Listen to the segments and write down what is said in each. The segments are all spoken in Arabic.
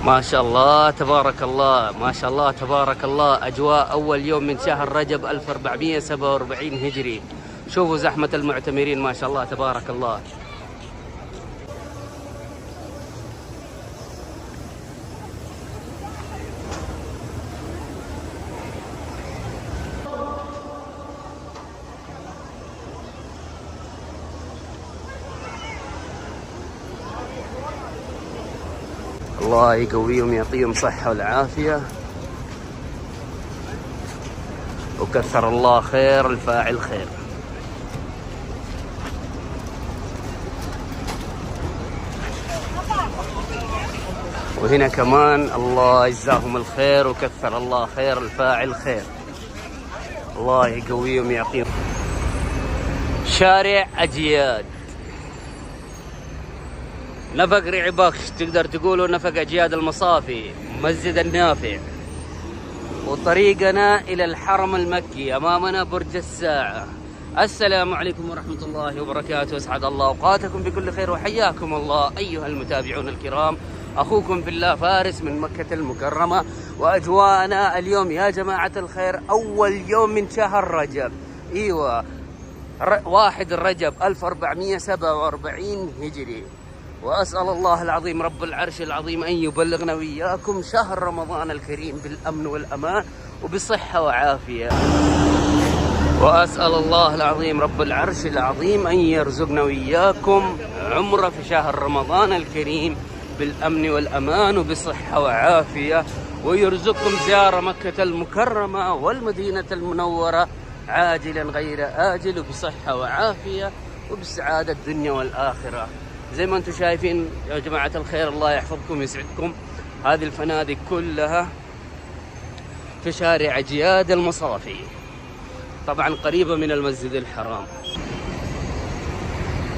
ما شاء الله تبارك الله، ما شاء الله تبارك الله. أجواء أول يوم من شهر رجب 1447 هجري. شوفوا زحمة المعتمرين ما شاء الله تبارك الله. الله يقويهم يعطيهم صحة والعافية، وكثر الله خير الفاعل خير. وهنا كمان الله يجزاهم الخير وكثر الله خير الفاعل خير. الله يقويهم يعطيهم. شارع أجياد، نفق ريع بخش، تقدر تقولوا نفق أجياد المصافي، مسجد النافع. وطريقنا إلى الحرم المكي، أمامنا برج الساعة. السلام عليكم ورحمة الله وبركاته، أسعد الله أوقاتكم بكل خير، وحياكم الله أيها المتابعون الكرام. أخوكم في الله فارس من مكة المكرمة، وأجواءنا اليوم يا جماعة الخير أول يوم من شهر رجب. إيوه 1 رجب 1447 هجري. وأسأل الله العظيم رب العرش العظيم أن يبلغنا وإياكم شهر رمضان الكريم بالأمن والأمان وبصحة وعافية. وأسأل الله العظيم رب العرش العظيم أن يرزقنا وإياكم عمرة في شهر رمضان الكريم بالأمن والأمان وبصحة وعافية، ويرزقكم زيارة مكة المكرمة والمدينة المنورة عاجلا غير آجل وبصحة وعافية وبسعادة الدنيا والآخرة. زي ما انتم شايفين يا جماعة الخير، الله يحفظكم ويسعدكم. هذه الفنادق كلها في شارع أجياد المصافي، طبعا قريبة من المسجد الحرام.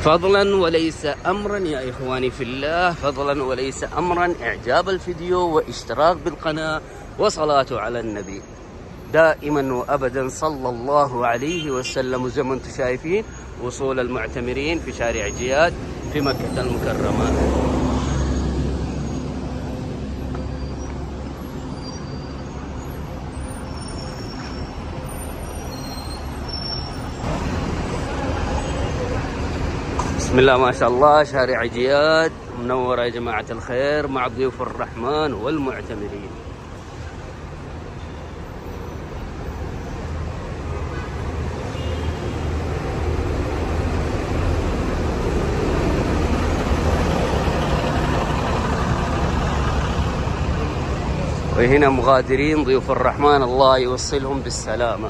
فضلا وليس أمرا يا إخواني في الله، فضلا وليس أمرا إعجاب الفيديو واشتراك بالقناة وصلاة على النبي دائما وأبدا صلى الله عليه وسلم. وزي ما انتم شايفين وصول المعتمرين في شارع أجياد في مكة المكرمة. بسم الله ما شاء الله، شارع أجياد منورة يا جماعة الخير مع ضيوف الرحمن والمعتمرين. وهنا مغادرين ضيوف الرحمن، الله يوصلهم بالسلامة.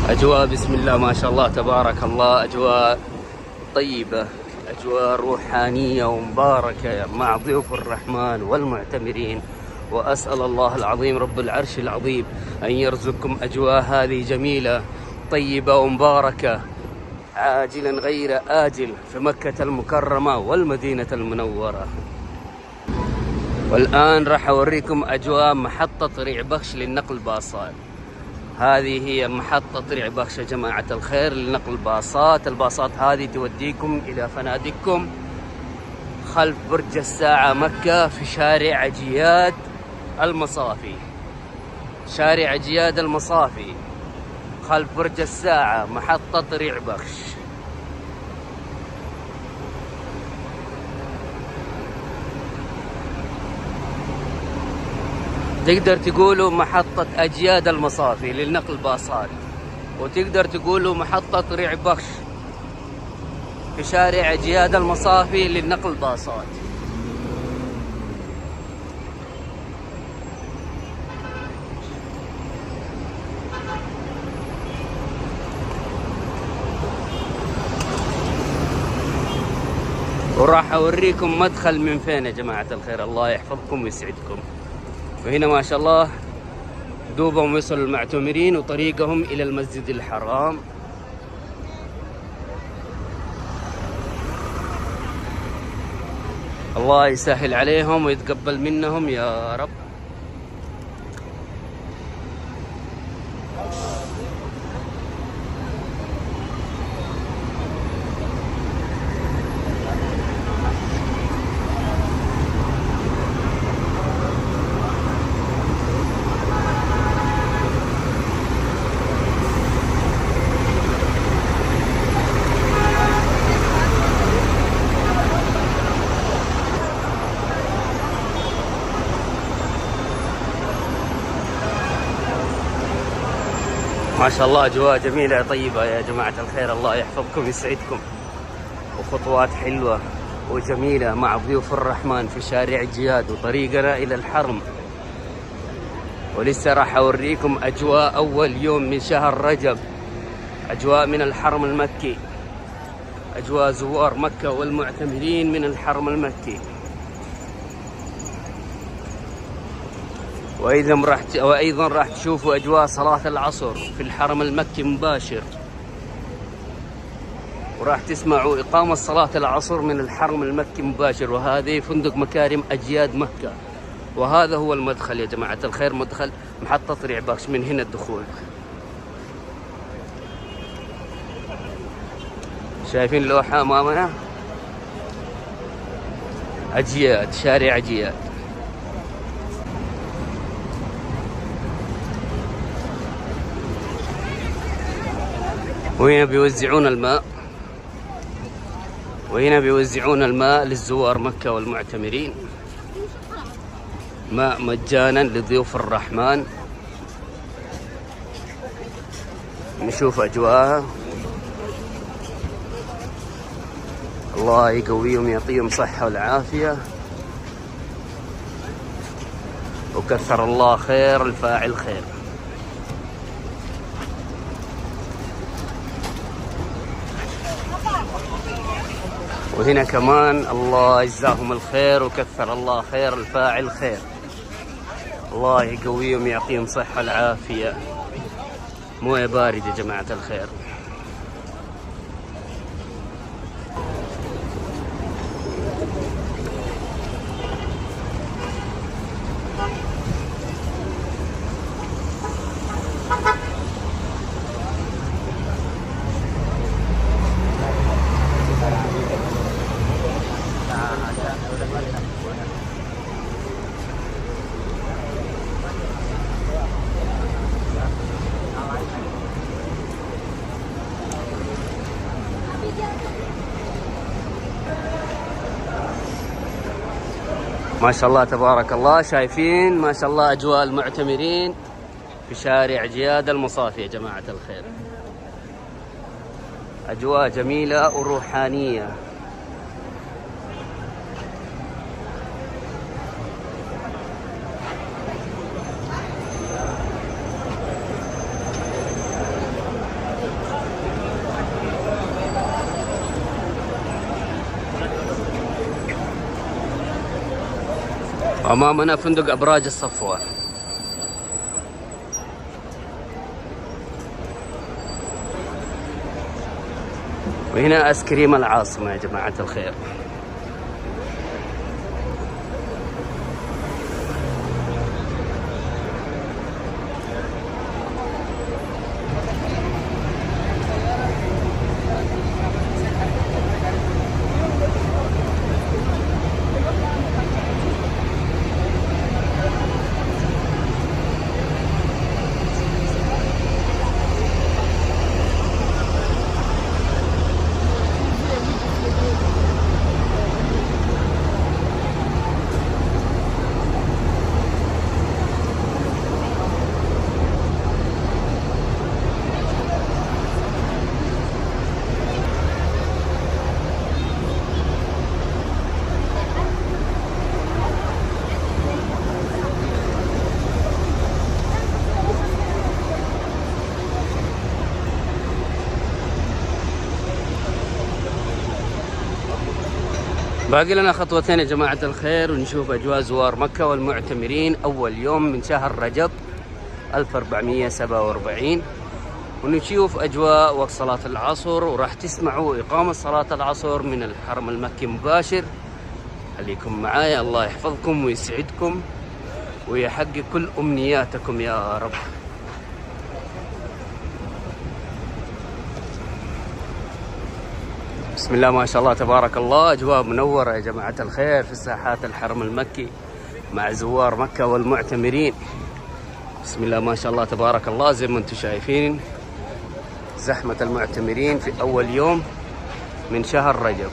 أجواء بسم الله ما شاء الله تبارك الله، أجواء طيبة، أجواء روحانية ومباركة مع ضيوف الرحمن والمعتمرين. وأسأل الله العظيم رب العرش العظيم أن يرزقكم أجواء هذه جميلة طيبة ومباركة عاجلا غير آجل في مكة المكرمة والمدينة المنورة. والآن راح أوريكم أجواء محطة ريع بخش للنقل باصات. هذه هي محطة ريع بخش يا جماعة الخير لنقل باصات. الباصات هذه توديكم إلى فنادقكم خلف برج الساعة مكة في شارع أجياد المصافي. شارع أجياد المصافي خلف برج الساعة محطة ريع بخش. تقدر تقولوا محطة أجياد المصافي للنقل باصات، وتقدر تقولوا محطة ريع بخش في شارع أجياد المصافي للنقل باصات. وراح أوريكم مدخل من فين يا جماعة الخير، الله يحفظكم ويسعدكم. وهنا ما شاء الله دوبهم وصلوا المعتمرين وطريقهم إلى المسجد الحرام. الله يسهل عليهم ويتقبل منهم يا رب. ما شاء الله أجواء جميلة طيبة يا جماعة الخير، الله يحفظكم ويسعدكم، وخطوات حلوة وجميلة مع ضيوف الرحمن في شارع جياد وطريقنا إلى الحرم. ولسه راح أوريكم أجواء أول يوم من شهر رجب، أجواء من الحرم المكي، أجواء زوار مكة والمعتمرين من الحرم المكي. وأيضا راح تشوفوا أجواء صلاة العصر في الحرم المكي مباشر، وراح تسمعوا إقامة صلاة العصر من الحرم المكي مباشر. وهذه فندق مكارم أجياد مكة، وهذا هو المدخل يا جماعة الخير، مدخل محطة رعباكس، من هنا الدخول. شايفين لوحة أمامنا؟ أجياد، شارع أجياد. وهنا بيوزعون الماء للزوار مكة والمعتمرين، ماء مجانا لضيوف الرحمن. نشوف أجواءها، الله يقويهم يعطيهم صحة والعافية، وكثر الله خير الفاعل خير. وهنا كمان الله يجزاهم الخير، وكثر الله خير الفاعل خير، الله يقويهم يعطيهم صحة العافية. مويه بارد يا جماعة الخير. ما شاء الله تبارك الله، شايفين ما شاء الله أجواء المعتمرين في شارع جياد المصافي يا جماعة الخير، أجواء جميلة وروحانية. أمامنا فندق أبراج الصفوة. وهنا آيس كريم العاصمة يا جماعة الخير. باقي لنا خطوتين يا جماعة الخير ونشوف أجواء زوار مكة والمعتمرين أول يوم من شهر رجب 1447، ونشوف أجواء وقت صلاة العصر، وراح تسمعوا إقامة صلاة العصر من الحرم المكي مباشر. خليكم معايا، الله يحفظكم ويسعدكم ويحقق كل أمنياتكم يا رب. بسم الله ما شاء الله تبارك الله، أجواء منورة يا جماعة الخير في ساحات الحرم المكي مع زوار مكة والمعتمرين. بسم الله ما شاء الله تبارك الله، زي ما انتم شايفين زحمة المعتمرين في أول يوم من شهر رجب.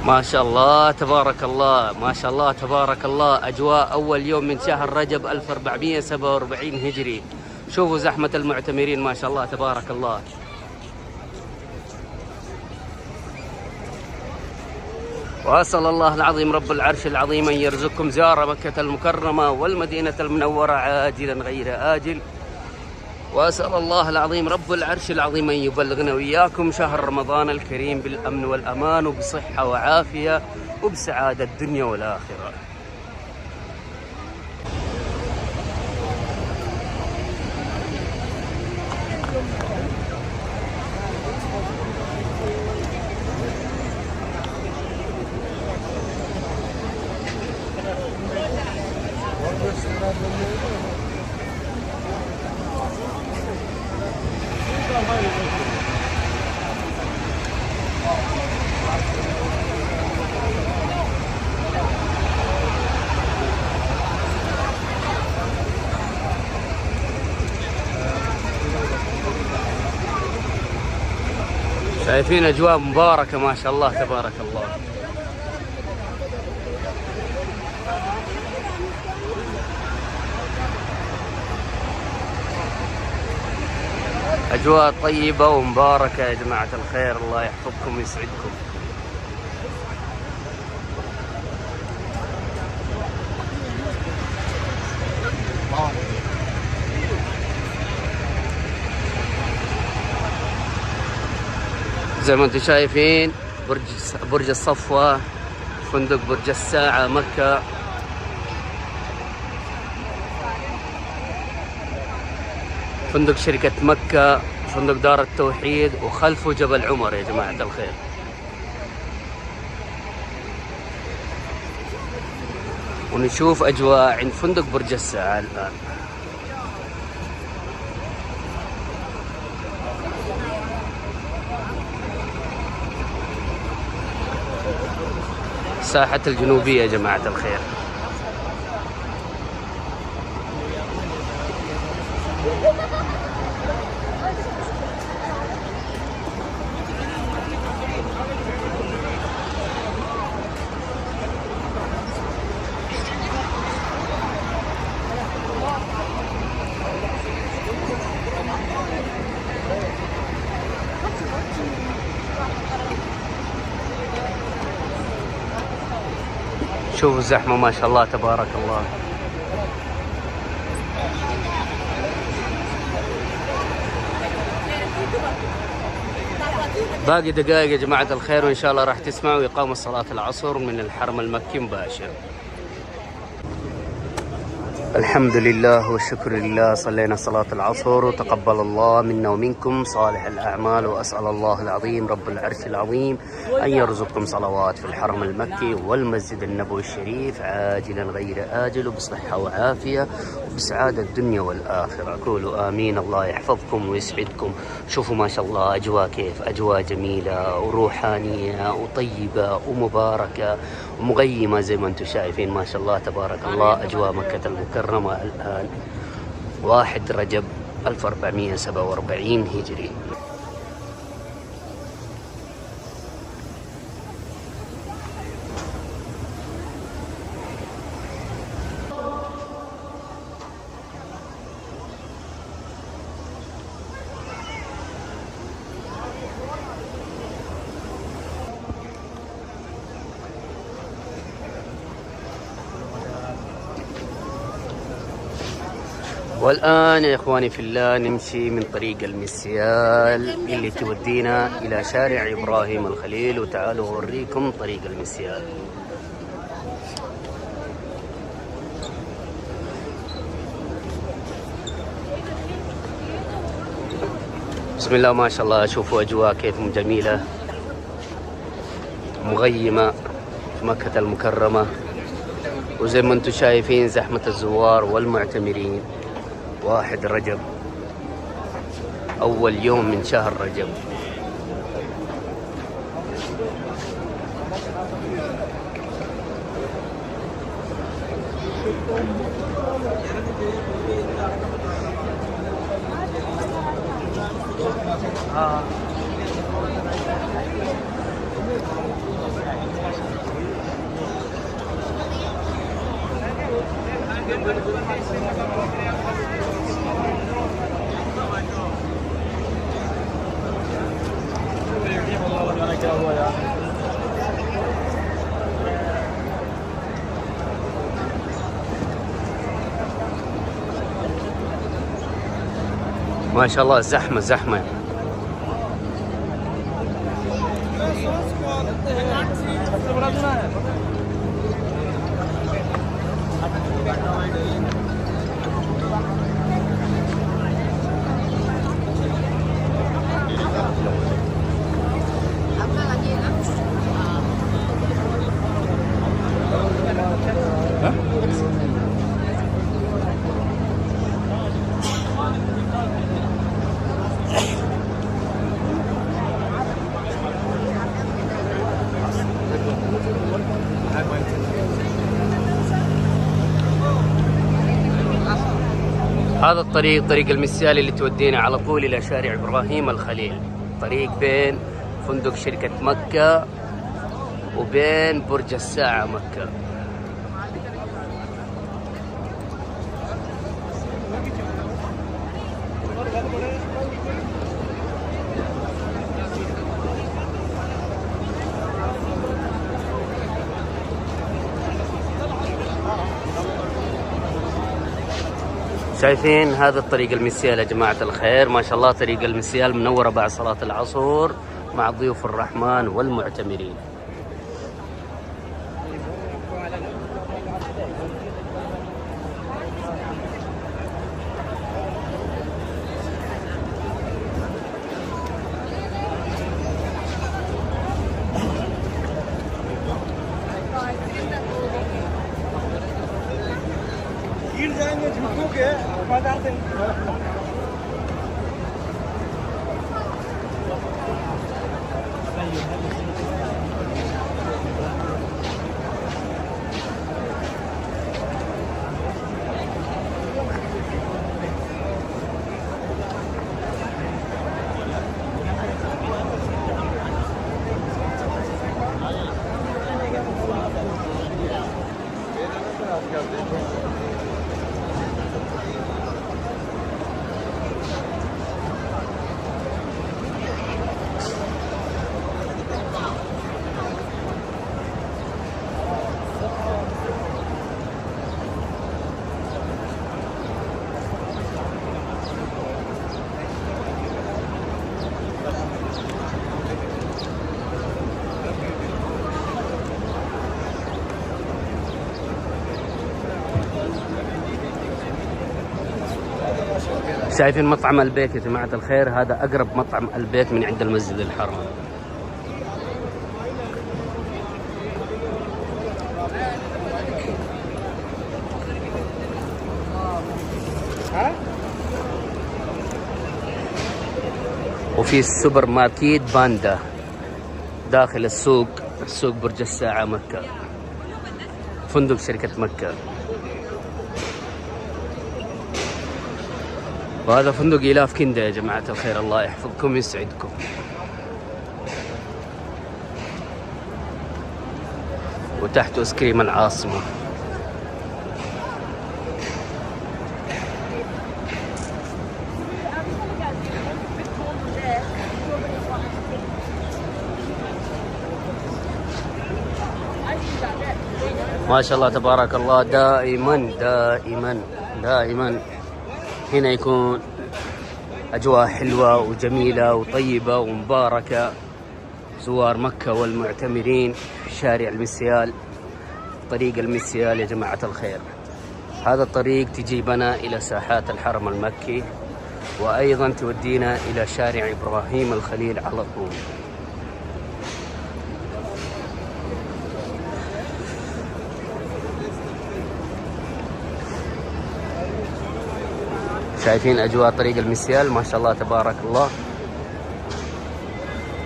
ما شاء الله تبارك الله، ما شاء الله تبارك الله، أجواء أول يوم من شهر رجب 1447 هجري. شوفوا زحمة المعتمرين ما شاء الله تبارك الله. وأسأل الله العظيم رب العرش العظيم أن يرزقكم زيارة مكة المكرمة والمدينة المنورة عاجلا غير آجل. وأسأل الله العظيم رب العرش العظيم أن يبلغنا وإياكم شهر رمضان الكريم بالأمن والأمان وبصحة وعافية وبسعادة الدنيا والآخرة. شايفين أجواء مباركة ما شاء الله تبارك الله. أجواء طيبة ومباركة يا جماعة الخير، الله يحفظكم ويسعدكم. زي ما انتم شايفين برج الصفوة، فندق برج الساعة مكة. فندق شركة مكة، فندق دار التوحيد، وخلفه جبل عمر يا جماعة الخير. ونشوف أجواء عند فندق برج الساعة الآن. ساحة الجنوبية يا جماعة الخير. شوفوا الزحمة ما شاء الله تبارك الله. باقي دقائق يا جماعة الخير وإن شاء الله راح تسمعوا إقامة صلاة العصر من الحرم المكي مباشر. الحمد لله والشكر لله، صلينا صلاة العصر وتقبل الله منا ومنكم صالح الأعمال. وأسأل الله العظيم رب العرش العظيم أن يرزقكم صلوات في الحرم المكي والمسجد النبوي الشريف عاجلا غير آجل وبصحة وعافية وبسعادة الدنيا والآخرة. قولوا آمين، الله يحفظكم ويسعدكم. شوفوا ما شاء الله أجواء كيف، أجواء جميلة وروحانية وطيبة ومباركة ومغيمة زي ما انتم شايفين ما شاء الله تبارك الله. أجواء مكة المكرمة الآن 1 رجب 1447 هجري. والآن يا إخواني في الله نمشي من طريق المسيال اللي تودينا إلى شارع إبراهيم الخليل، وتعالوا أوريكم طريق المسيال. بسم الله ما شاء الله. شوفوا أجواء كيف جميلة مغيمة في مكة المكرمة، وزي ما انتم شايفين زحمة الزوار والمعتمرين. 1 رجب، أول يوم من شهر رجب. ما شاء الله زحمة زحمة. هذا الطريق طريق المسيال اللي تودينا على طول إلى شارع إبراهيم الخليل، طريق بين فندق شركة مكة وبين برج الساعة مكة. شايفين هذا الطريق المسيال يا جماعة الخير، ما شاء الله طريق المسيال منورة بعد صلاة العصر مع ضيوف الرحمن والمعتمرين. شايفين مطعم البيك يا جماعة الخير؟ هذا أقرب مطعم البيك من عند المسجد الحرام. وفي السوبر ماركت باندا داخل السوق، سوق برج الساعة مكة، فندق شركة مكة. وهذا فندق إلاف كندا يا جماعة الخير، الله يحفظكم ويسعدكم. وتحت اسكريم العاصمة. ما شاء الله تبارك الله، دائما دائما دائما هنا يكون أجواء حلوة وجميلة وطيبة ومباركة. زوار مكة والمعتمرين في شارع المسيال، طريق المسيال يا جماعة الخير. هذا الطريق تجيبنا إلى ساحات الحرم المكي، وأيضا تودينا إلى شارع إبراهيم الخليل على طول. شايفين أجواء طريق المسيال ما شاء الله تبارك الله.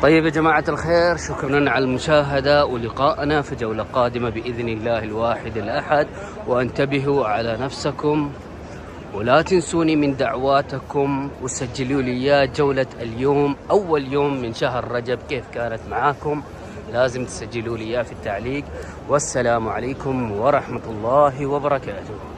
طيب يا جماعة الخير، شكرا على المشاهدة، ولقاءنا في جولة قادمة بإذن الله الواحد الأحد. وانتبهوا على نفسكم، ولا تنسوني من دعواتكم، وسجلوا لي يا جولة اليوم أول يوم من شهر رجب كيف كانت معاكم، لازم تسجلوا لي في التعليق. والسلام عليكم ورحمة الله وبركاته.